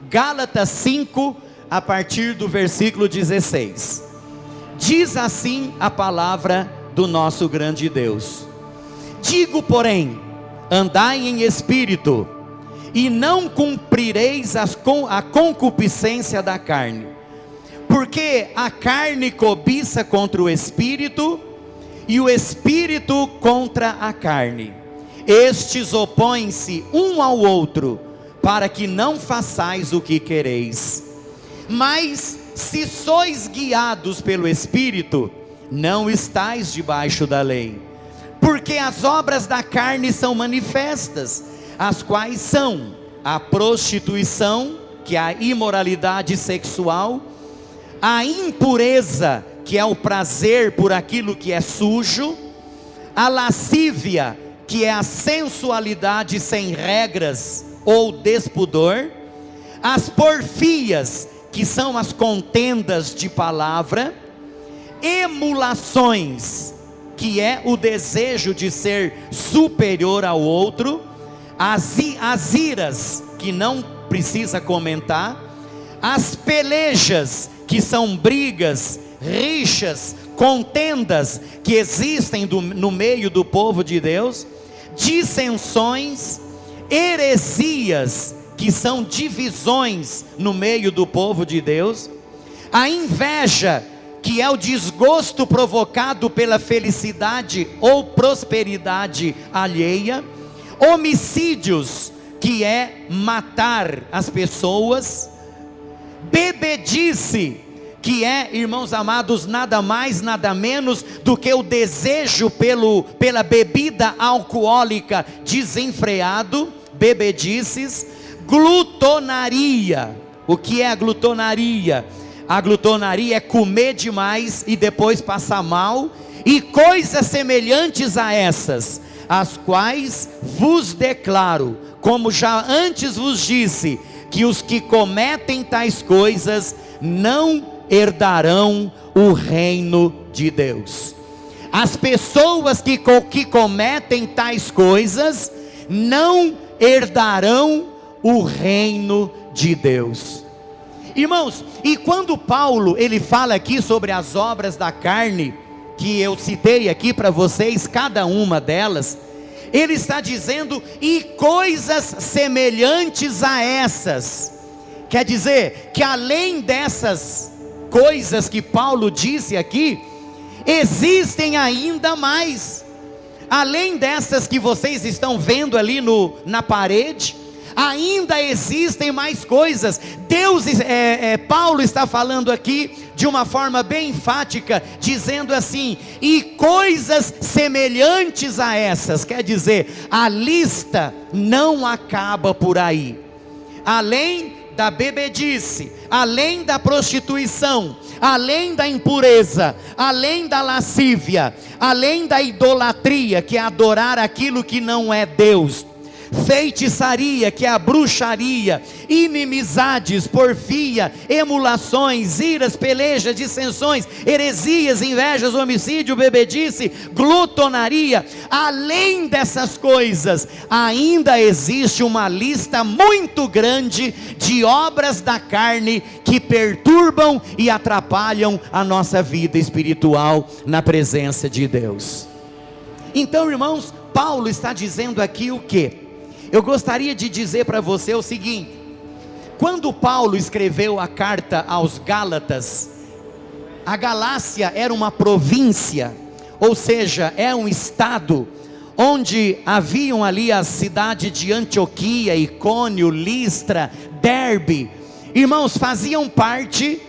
Gálatas 5, a partir do versículo 16. Diz assim a palavra do nosso grande Deus: digo, porém, andai em espírito, e não cumprireis a concupiscência da carne, porque a carne cobiça contra o espírito, e o espírito contra a carne. Estes opõem-se um ao outro, para que não façais o que quereis. Mas se sois guiados pelo espírito, não estais debaixo da lei. Porque as obras da carne são manifestas, as quais são a prostituição, que é a imoralidade sexual, a impureza, que é o prazer por aquilo que é sujo, a lascívia, que é a sensualidade sem regras ou despudor, as porfias, que são as contendas de palavra, emulações, que é o desejo de ser superior ao outro, as iras, que não precisa comentar, as pelejas, que são brigas, rixas, contendas, que existem no meio do povo de Deus, dissensões, heresias, que são divisões no meio do povo de Deus, a inveja, que é o desgosto provocado pela felicidade ou prosperidade alheia, homicídios, que é matar as pessoas, bebedice, que é, irmãos amados, nada mais, nada menos do que o desejo pela bebida alcoólica desenfreado, bebedices, glutonaria. O que é a glutonaria? A glutonaria é comer demais e depois passar mal, e coisas semelhantes a essas, as quais vos declaro, como já antes vos disse, que os que cometem tais coisas não herdarão o reino de Deus. As pessoas que cometem tais coisas não herdarão o reino de Deus. Irmãos, e quando Paulo ele fala aqui sobre as obras da carne, que eu citei aqui para vocês, cada uma delas, ele está dizendo, e coisas semelhantes a essas. Quer dizer, que além dessas coisas que Paulo disse aqui, existem ainda mais. Além dessas que vocês estão vendo ali na parede, ainda existem mais coisas. Paulo está falando aqui de uma forma bem enfática, dizendo assim, e coisas semelhantes a essas. Quer dizer, a lista não acaba por aí. Além da bebedice, além da prostituição, além da impureza, além da lascívia, além da idolatria, que é adorar aquilo que não é Deus, feitiçaria, que é a bruxaria, inimizades, porfia, emulações, iras, pelejas, dissensões, heresias, invejas, homicídio, bebedice, glutonaria. Além dessas coisas, ainda existe uma lista muito grande de obras da carne que perturbam e atrapalham a nossa vida espiritual na presença de Deus. Então, irmãos, Paulo está dizendo aqui o quê? Eu gostaria de dizer para você o seguinte: quando Paulo escreveu a carta aos Gálatas, a Galácia era uma província, ou seja, é um estado, onde haviam ali a cidade de Antioquia, Icônio, Listra, Derbe. Irmãos, faziam parte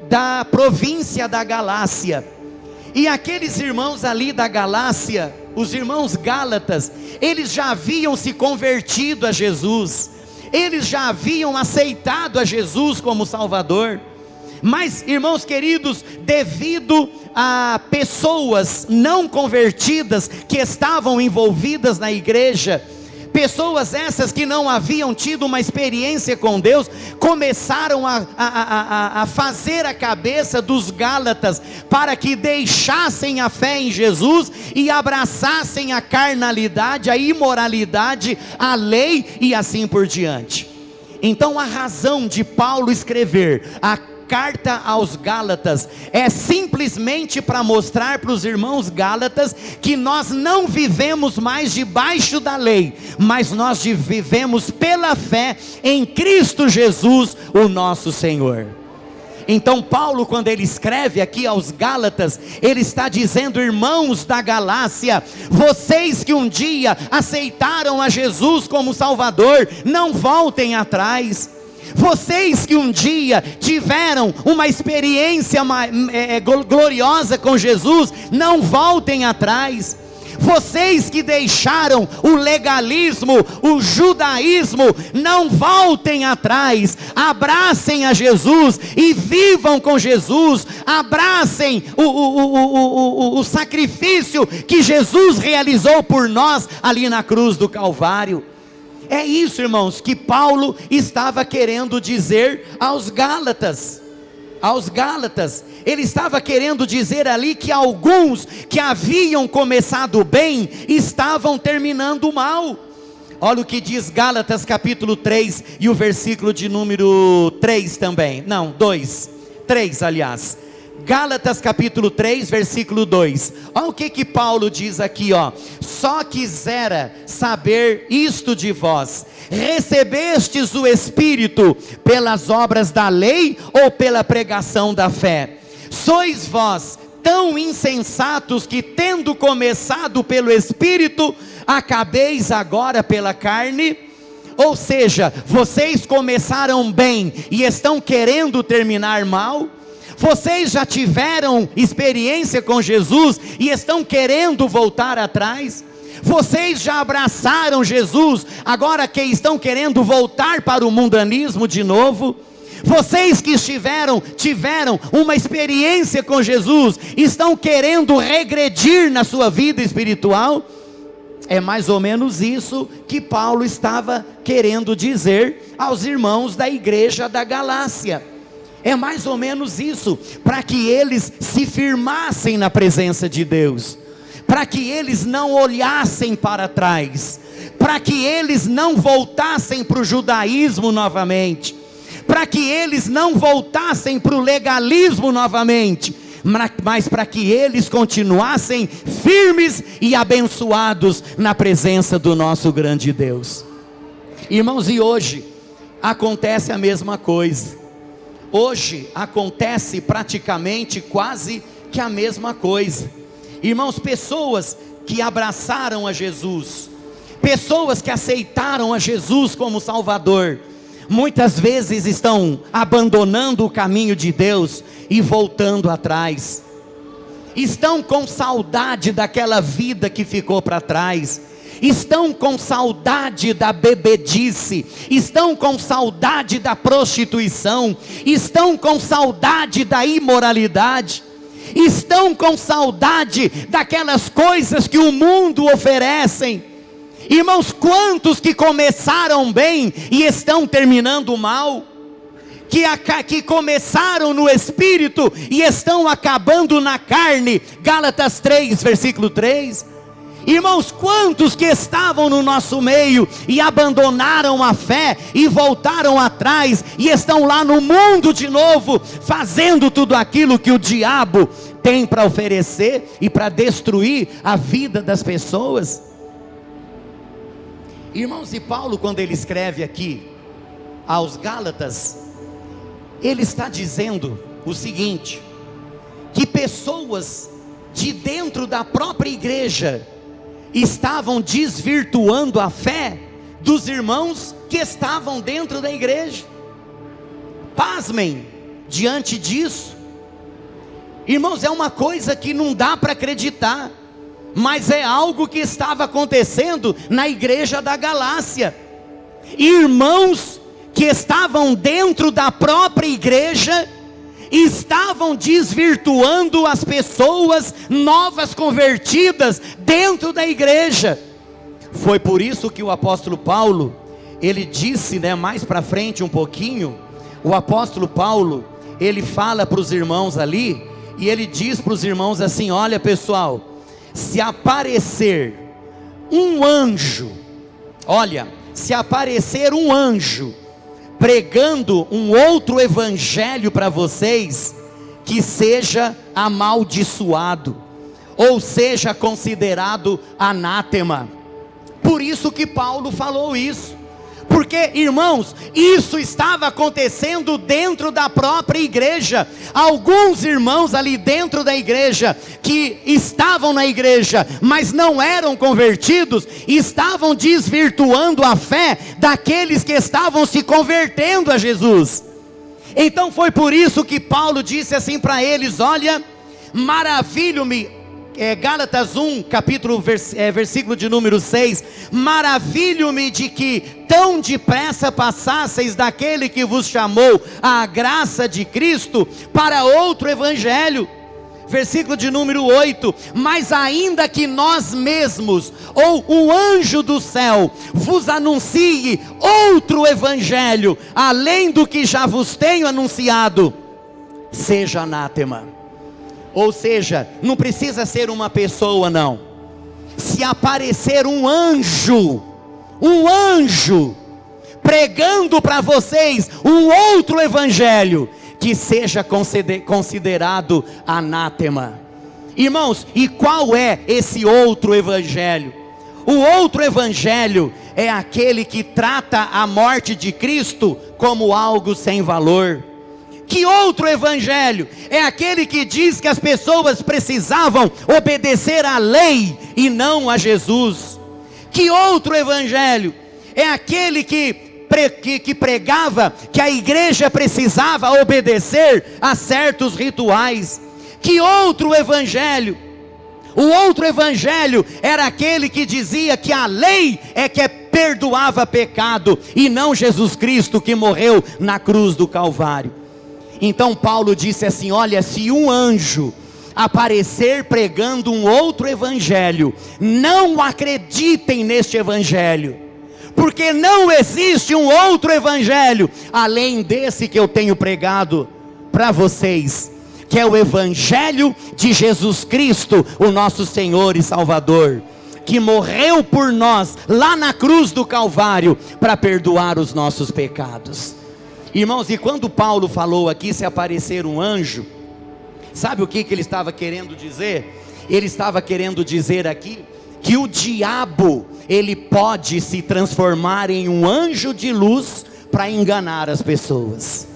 da província da Galácia, e aqueles irmãos ali da Galácia, os irmãos Gálatas, eles já haviam se convertido a Jesus, eles já haviam aceitado a Jesus como Salvador. Mas, irmãos queridos, devido a pessoas não convertidas que estavam envolvidas na igreja, pessoas essas que não haviam tido uma experiência com Deus, começaram a fazer a cabeça dos Gálatas para que deixassem a fé em Jesus e abraçassem a carnalidade, a imoralidade, a lei e assim por diante. Então a razão de Paulo escrever a carta aos Gálatas é simplesmente para mostrar para os irmãos Gálatas que nós não vivemos mais debaixo da lei, mas nós vivemos pela fé em Cristo Jesus, o nosso Senhor. Então Paulo, quando ele escreve aqui aos Gálatas, ele está dizendo: irmãos da Galácia, vocês que um dia aceitaram a Jesus como Salvador, não voltem atrás. Vocês que um dia tiveram uma experiência gloriosa com Jesus, não voltem atrás. Vocês que deixaram o legalismo, o judaísmo, não voltem atrás. Abracem a Jesus e vivam com Jesus. Abracem o sacrifício que Jesus realizou por nós ali na cruz do Calvário. É isso, irmãos, que Paulo estava querendo dizer aos Gálatas. Aos Gálatas, ele estava querendo dizer ali que alguns que haviam começado bem, estavam terminando mal. Olha o que diz Gálatas capítulo 3 e o versículo de número 3 também, não, 2, 3 aliás. Gálatas capítulo 3, versículo 2. Olha o que Paulo diz aqui, ó. Só quisera saber isto de vós: recebestes o Espírito pelas obras da lei ou pela pregação da fé? Sois vós tão insensatos que, tendo começado pelo Espírito, acabeis agora pela carne? Ou seja, vocês começaram bem e estão querendo terminar mal? Vocês já tiveram experiência com Jesus e estão querendo voltar atrás? Vocês já abraçaram Jesus, agora que estão querendo voltar para o mundanismo de novo? Vocês que tiveram uma experiência com Jesus, estão querendo regredir na sua vida espiritual? É mais ou menos isso que Paulo estava querendo dizer aos irmãos da igreja da Galácia. É mais ou menos isso, para que eles se firmassem na presença de Deus, para que eles não olhassem para trás, para que eles não voltassem para o judaísmo novamente, para que eles não voltassem para o legalismo novamente, mas para que eles continuassem firmes e abençoados na presença do nosso grande Deus. Irmãos, e hoje acontece a mesma coisa. Hoje acontece praticamente quase que a mesma coisa. Irmãos, pessoas que abraçaram a Jesus, pessoas que aceitaram a Jesus como Salvador, muitas vezes estão abandonando o caminho de Deus e voltando atrás. Estão com saudade daquela vida que ficou para trás. Estão com saudade da bebedice, estão com saudade da prostituição, estão com saudade da imoralidade, estão com saudade daquelas coisas que o mundo oferece. Irmãos, quantos que começaram bem e estão terminando mal? Que começaram no Espírito e estão acabando na carne. Gálatas 3, versículo 3. Irmãos, quantos que estavam no nosso meio e abandonaram a fé e voltaram atrás e estão lá no mundo de novo, fazendo tudo aquilo que o diabo tem para oferecer e para destruir a vida das pessoas? Irmãos, e Paulo, quando ele escreve aqui aos Gálatas, ele está dizendo o seguinte: que pessoas de dentro da própria igreja estavam desvirtuando a fé dos irmãos que estavam dentro da igreja. Pasmem diante disso. Irmãos, é uma coisa que não dá para acreditar, mas é algo que estava acontecendo na igreja da Galácia. Irmãos que estavam dentro da própria igreja estavam desvirtuando as pessoas novas convertidas dentro da igreja. Foi por isso que o apóstolo Paulo, ele disse, mais para frente um pouquinho, o apóstolo Paulo, ele fala para os irmãos ali, e ele diz para os irmãos assim: olha pessoal, se aparecer um anjo pregando um outro evangelho para vocês, que seja amaldiçoado, ou seja considerado anátema. Por isso que Paulo falou isso, porque, irmãos, isso estava acontecendo dentro da própria igreja. Alguns irmãos ali dentro da igreja, que estavam na igreja, mas não eram convertidos, estavam desvirtuando a fé daqueles que estavam se convertendo a Jesus. Então foi por isso que Paulo disse assim para eles: olha, maravilho-me, Gálatas 1, versículo de número 6, maravilho-me de que tão depressa passasseis daquele que vos chamou à graça de Cristo para outro evangelho. Versículo de número 8, mas ainda que nós mesmos, ou o anjo do céu, vos anuncie outro evangelho, além do que já vos tenho anunciado, seja anátema. Ou seja, não precisa ser uma pessoa não. Se aparecer um anjo pregando para vocês um outro evangelho, que seja considerado anátema. Irmãos, e qual é esse outro evangelho? O outro evangelho é aquele que trata a morte de Cristo como algo sem valor. Que outro evangelho? É aquele que diz que as pessoas precisavam obedecer à lei e não a Jesus. Que outro evangelho? É aquele que pregava que a igreja precisava obedecer a certos rituais. Que outro evangelho? O outro evangelho era aquele que dizia que a lei é que perdoava pecado, e não Jesus Cristo que morreu na cruz do Calvário. Então Paulo disse assim: olha, se um anjo aparecer pregando um outro evangelho, não acreditem neste evangelho, porque não existe um outro evangelho além desse que eu tenho pregado para vocês, que é o evangelho de Jesus Cristo, o nosso Senhor e Salvador, que morreu por nós lá na cruz do Calvário para perdoar os nossos pecados. Irmãos, e quando Paulo falou aqui, se aparecer um anjo, sabe o que ele estava querendo dizer? Ele estava querendo dizer aqui que o diabo, ele pode se transformar em um anjo de luz para enganar as pessoas.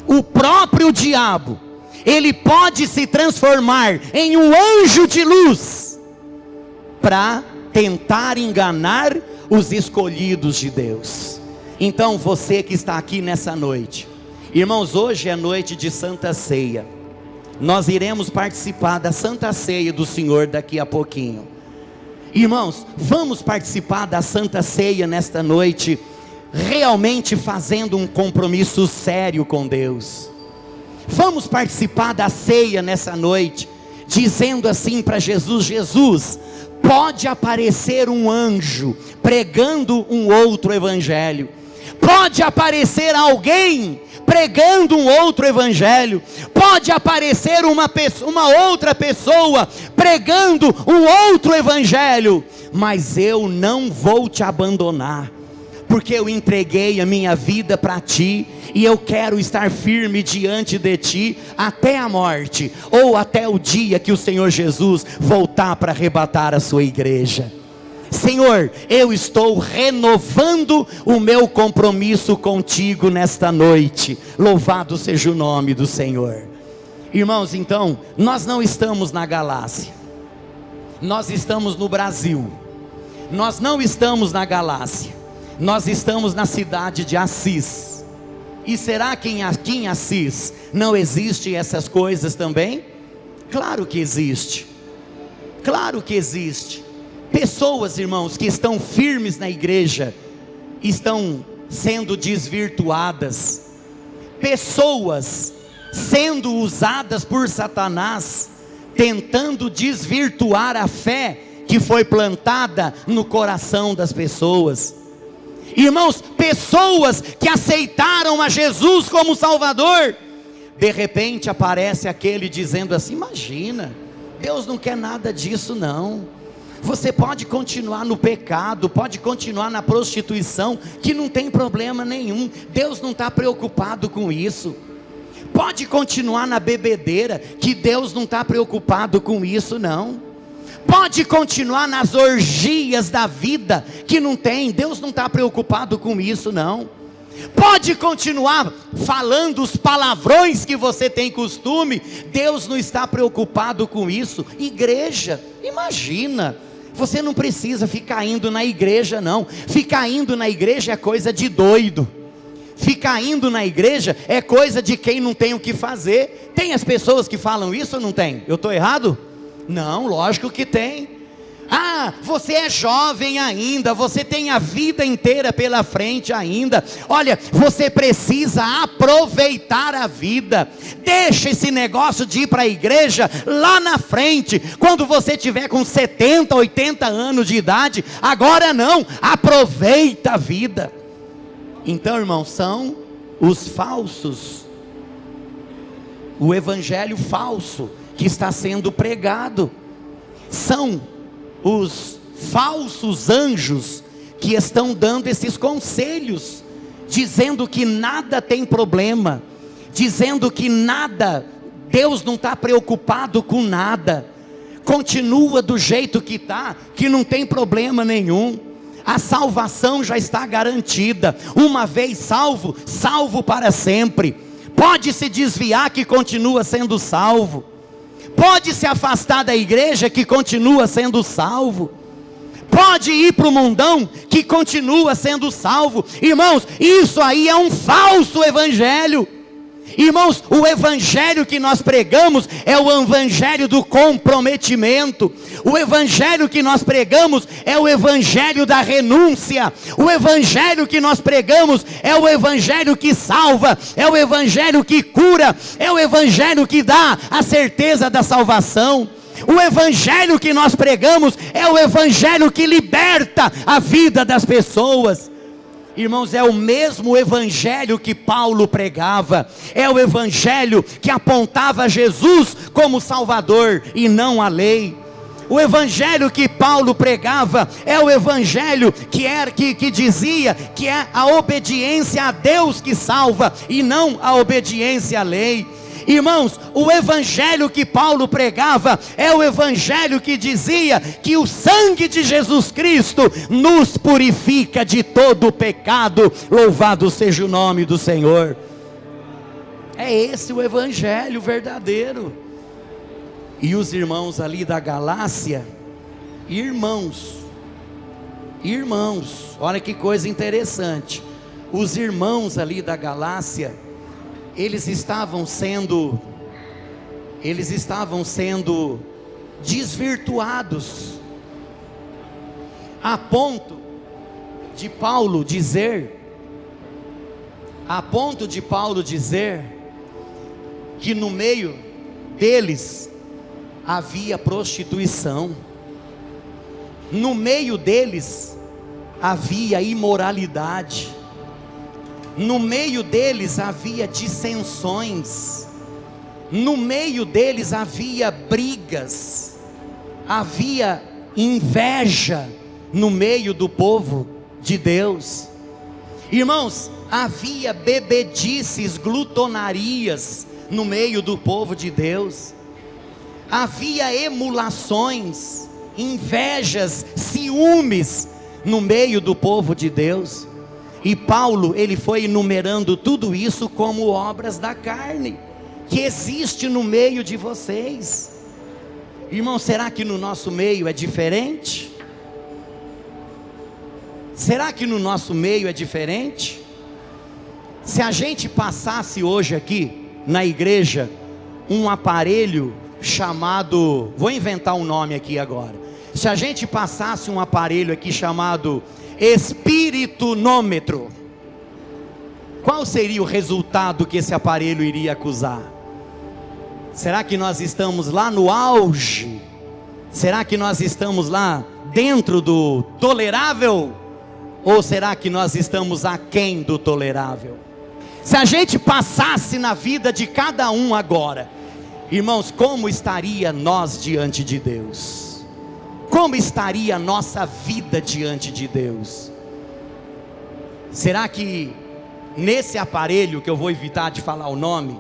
O próprio diabo, ele pode se transformar em um anjo de luz para tentar enganar os escolhidos de Deus. Então você que está aqui nessa noite, irmãos, hoje é noite de Santa Ceia. Nós iremos participar da Santa Ceia do Senhor daqui a pouquinho. Irmãos, vamos participar da Santa Ceia nesta noite, realmente fazendo um compromisso sério com Deus. Vamos participar da ceia nessa noite, dizendo assim para Jesus: Jesus, pode aparecer um anjo pregando um outro evangelho, pode aparecer alguém pregando um outro evangelho, pode aparecer uma outra pessoa pregando um outro evangelho, mas eu não vou te abandonar, porque eu entreguei a minha vida para ti, e eu quero estar firme diante de ti até a morte, ou até o dia que o Senhor Jesus voltar para arrebatar a sua igreja. Senhor, eu estou renovando o meu compromisso contigo nesta noite. Louvado seja o nome do Senhor. Irmãos, então, nós não estamos na Galácia, nós estamos no Brasil. Nós não estamos na Galácia, nós estamos na cidade de Assis. E será que aqui em Assis não existe essas coisas também? Claro que existe. Claro que existe. Pessoas, irmãos, que estão firmes na igreja, estão sendo desvirtuadas. Pessoas sendo usadas por Satanás, tentando desvirtuar a fé que foi plantada no coração das pessoas. Irmãos, pessoas que aceitaram a Jesus como Salvador, de repente aparece aquele dizendo assim: imagina, Deus não quer nada disso não. Você pode continuar no pecado, pode continuar na prostituição, que não tem problema nenhum. Deus não está preocupado com isso. Pode continuar na bebedeira, que Deus não está preocupado com isso não. Pode continuar nas orgias da vida, que não tem, Deus não está preocupado com isso não. Pode continuar falando os palavrões que você tem costume, Deus não está preocupado com isso. Igreja, imagina, você não precisa ficar indo na igreja não. Ficar indo na igreja é coisa de doido. Ficar indo na igreja é coisa de quem não tem o que fazer. Tem as pessoas que falam isso ou não tem? Eu estou errado? Não, lógico que tem. Ah, você é jovem ainda, você tem a vida inteira pela frente ainda. Olha, você precisa aproveitar a vida. Deixa esse negócio de ir para a igreja lá na frente, quando você tiver com 70, 80 anos de idade. Agora não, aproveita a vida. Então, irmãos, são os falsos, o evangelho falso que está sendo pregado. São os falsos anjos que estão dando esses conselhos, dizendo que nada tem problema, dizendo que nada, Deus não está preocupado com nada, continua do jeito que está, que não tem problema nenhum. A salvação já está garantida. Uma vez salvo, salvo para sempre. Pode se desviar que continua sendo salvo. Pode se afastar da igreja que continua sendo salvo. Pode ir para o mundão que continua sendo salvo. Irmãos, isso aí é um falso evangelho. Irmãos, o evangelho que nós pregamos é o evangelho do comprometimento. O evangelho que nós pregamos é o evangelho da renúncia. O evangelho que nós pregamos é o evangelho que salva, é o evangelho que cura, é o evangelho que dá a certeza da salvação. O evangelho que nós pregamos é o evangelho que liberta a vida das pessoas. Irmãos, é o mesmo evangelho que Paulo pregava, é o evangelho que apontava Jesus como Salvador e não a lei. O evangelho que Paulo pregava é o evangelho que dizia que é a obediência a Deus que salva e não a obediência à lei. Irmãos, o evangelho que Paulo pregava é o evangelho que dizia que o sangue de Jesus Cristo nos purifica de todo o pecado. Louvado seja o nome do Senhor. É esse o evangelho verdadeiro. E os irmãos ali da Galácia, irmãos, olha que coisa interessante. Os irmãos ali da Galácia, eles estavam sendo desvirtuados, a ponto de Paulo dizer que no meio deles havia prostituição, no meio deles havia imoralidade, no meio deles havia dissensões, no meio deles havia brigas, havia inveja no meio do povo de Deus. Irmãos, havia bebedices, glutonarias no meio do povo de Deus, havia emulações, invejas, ciúmes no meio do povo de Deus. E Paulo, ele foi enumerando tudo isso como obras da carne, que existe no meio de vocês. Irmão, será que no nosso meio é diferente? Será que no nosso meio é diferente? Se a gente passasse hoje aqui na igreja um aparelho chamado, vou inventar um nome aqui agora, se a gente passasse um aparelho aqui chamado espiritunômetro, qual seria o resultado que esse aparelho iria acusar? Será que nós estamos lá no auge? Será que nós estamos lá dentro do tolerável? Ou será que nós estamos aquém do tolerável? Se a gente passasse na vida de cada um agora, irmãos, como estaria nós diante de Deus? como estaria a nossa vida diante de Deus? Será que nesse aparelho, que eu vou evitar de falar o nome,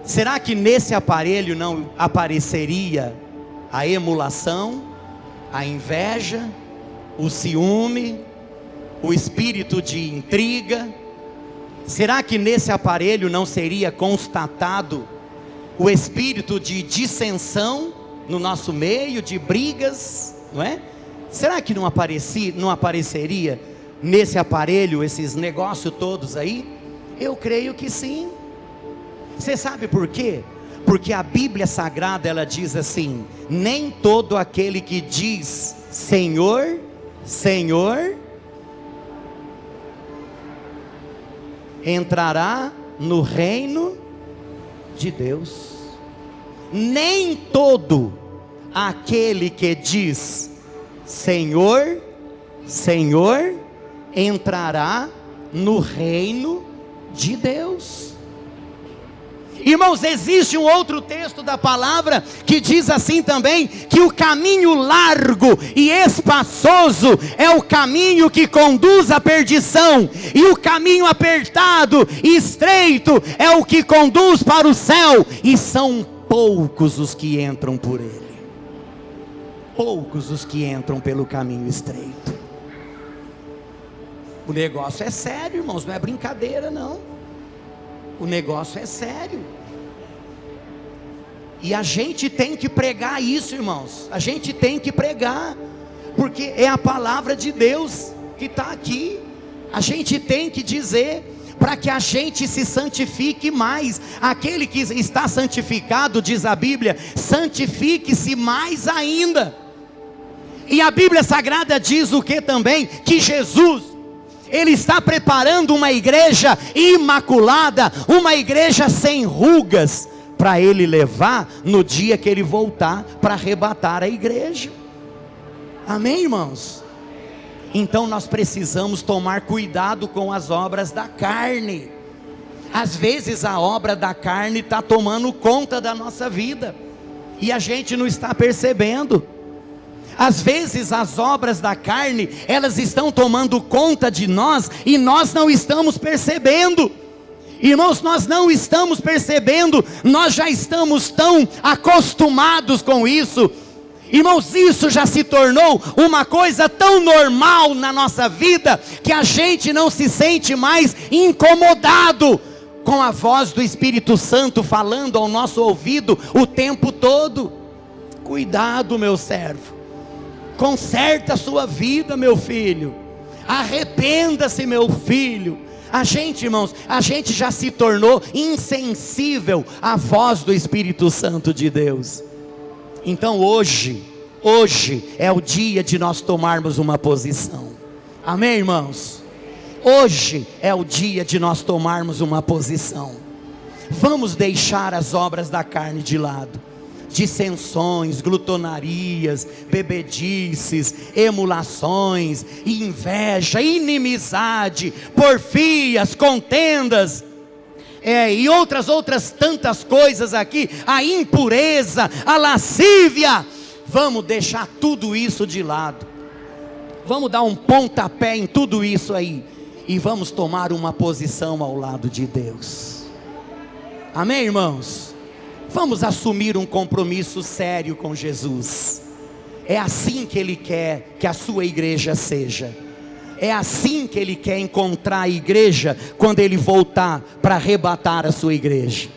será que nesse aparelho não apareceria a emulação, a inveja, o ciúme, o espírito de intriga? Será que nesse aparelho não seria constatado o espírito de dissensão no nosso meio, de brigas, não é? Será que não apareceria nesse aparelho esses negócios todos aí? Eu creio que sim. Você sabe por quê? Porque a Bíblia Sagrada, ela diz assim: nem todo aquele que diz Senhor, Senhor, entrará no reino de Deus. Nem todo aquele que diz Senhor, Senhor, entrará no reino de Deus. Irmãos, existe um outro texto da palavra que diz assim também, que o caminho largo e espaçoso é o caminho que conduz à perdição, e o caminho apertado e estreito é o que conduz para o céu, e são poucos os que entram por ele. Poucos os que entram pelo caminho estreito. O negócio é sério, irmãos, não é brincadeira não. O negócio é sério. E a gente tem que pregar isso, irmãos. A gente tem que pregar, porque é a palavra de Deus que está aqui. A gente tem que dizer, para que a gente se santifique mais. Aquele que está santificado, diz a Bíblia, santifique-se mais ainda. E a Bíblia Sagrada diz o que também? Que Jesus, Ele está preparando uma igreja imaculada, uma igreja sem rugas, para Ele levar no dia que Ele voltar para arrebatar a igreja. Amém, irmãos? Então nós precisamos tomar cuidado com as obras da carne. Às vezes a obra da carne está tomando conta da nossa vida, e a gente não está percebendo. Às vezes as obras da carne, elas estão tomando conta de nós, e nós não estamos percebendo. Irmãos, nós não estamos percebendo, nós já estamos tão acostumados com isso. Irmãos, isso já se tornou uma coisa tão normal na nossa vida, que a gente não se sente mais incomodado com a voz do Espírito Santo falando ao nosso ouvido o tempo todo. Cuidado, meu servo, conserta a sua vida, meu filho, arrependa-se, meu filho. A gente, irmãos, a gente já se tornou insensível à voz do Espírito Santo de Deus. Então hoje é o dia de nós tomarmos uma posição. Amém, irmãos? Hoje é o dia de nós tomarmos uma posição. Vamos deixar as obras da carne de lado. Dissensões, glutonarias, bebedices, emulações, inveja, inimizade, porfias, contendas, e outras tantas coisas aqui, a impureza, a lascívia. Vamos deixar tudo isso de lado. Vamos dar um pontapé em tudo isso aí, e vamos tomar uma posição ao lado de Deus. Amém, irmãos? Vamos assumir um compromisso sério com Jesus. É assim que Ele quer que a sua igreja seja. É assim que Ele quer encontrar a igreja quando Ele voltar para arrebatar a sua igreja.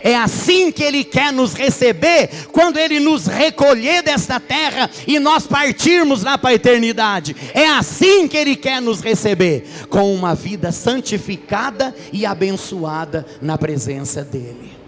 É assim que Ele quer nos receber quando Ele nos recolher desta terra e nós partirmos lá para a eternidade. É assim que Ele quer nos receber, com uma vida santificada e abençoada na presença dEle.